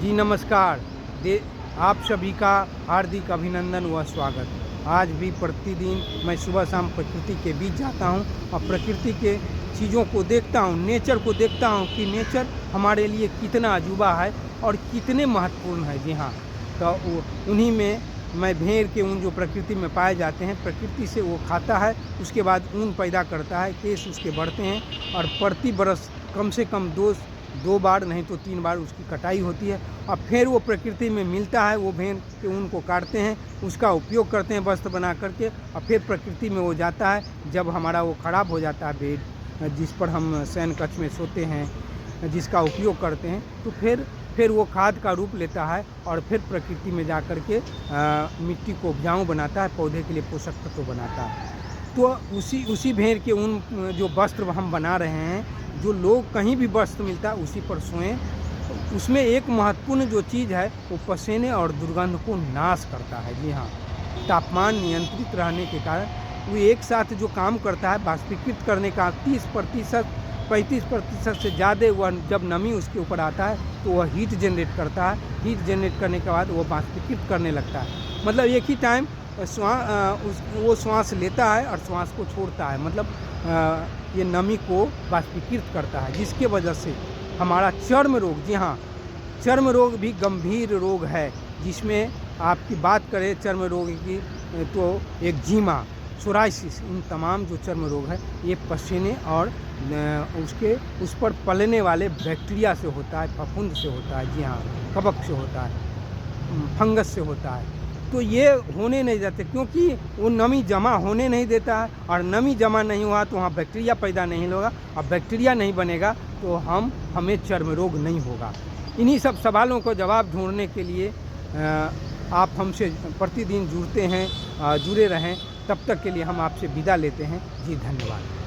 जी नमस्कार। आप सभी का हार्दिक अभिनंदन व स्वागत। आज भी प्रतिदिन मैं सुबह शाम प्रकृति के बीच जाता हूँ और प्रकृति के चीज़ों को देखता हूँ, नेचर को देखता हूँ कि नेचर हमारे लिए कितना अजूबा है और कितने महत्वपूर्ण है। जी हाँ, तो उन्हीं में मैं भेड़ के ऊन जो प्रकृति में पाए जाते हैं, प्रकृति से वो खाता है, उसके बाद ऊन पैदा करता है, केश उसके बढ़ते हैं और प्रति बरस कम से कम दो बार नहीं तो 3 बार उसकी कटाई होती है और फिर वो प्रकृति में मिलता है। वो भेड़ के ऊन को काटते हैं, उसका उपयोग करते हैं वस्त्र बना करके और फिर प्रकृति में वो जाता है। जब हमारा वो ख़राब हो जाता है बेड जिस पर हम शयन कक्ष में सोते हैं, जिसका उपयोग करते हैं, तो फिर वो खाद का रूप लेता है और फिर प्रकृति में जा कर के मिट्टी को उपजाऊ बनाता है, पौधे के लिए पोषक तत्व बनाता है। तो उसी भेड़ के ऊन जो वस्त्र हम बना रहे हैं, जो लोग कहीं भी वस्त्र मिलता है उसी पर सोएं। उसमें एक महत्वपूर्ण जो चीज़ है वो पसीने और दुर्गंध को नाश करता है। जी हाँ, तापमान नियंत्रित रहने के कारण वो एक साथ जो काम करता है वाष्पीकृत करने का 30% 35% से ज़्यादा वह जब नमी उसके ऊपर आता है तो वह हीट जनरेट करता है। हीट जनरेट करने के बाद वो वाष्पीकृत करने लगता है। मतलब एक ही टाइम वो श्वास लेता है और श्वास को छोड़ता है। मतलब ये नमी को वाष्पीकृत करता है, जिसके वजह से हमारा चर्म रोग, जी हाँ, चर्म रोग भी गंभीर रोग है। जिसमें आपकी बात करें चर्म रोग की तो एक्जिमा, सोराइसिस, इन तमाम जो चर्म रोग है ये पसीने और उस पर पलने वाले बैक्टीरिया से होता है, फफूंद से होता है। जी हाँ, कवक से होता है, फंगस से होता है। तो ये होने नहीं देते क्योंकि वो नमी जमा होने नहीं देता है और नमी जमा नहीं हुआ तो वहाँ बैक्टीरिया पैदा नहीं होगा और बैक्टीरिया नहीं बनेगा तो हमें चर्म रोग नहीं होगा। इन्हीं सब सवालों को जवाब ढूंढने के लिए आप हमसे प्रतिदिन जुड़ते हैं, जुड़े रहें। तब तक के लिए हम आपसे विदा लेते हैं। जी धन्यवाद।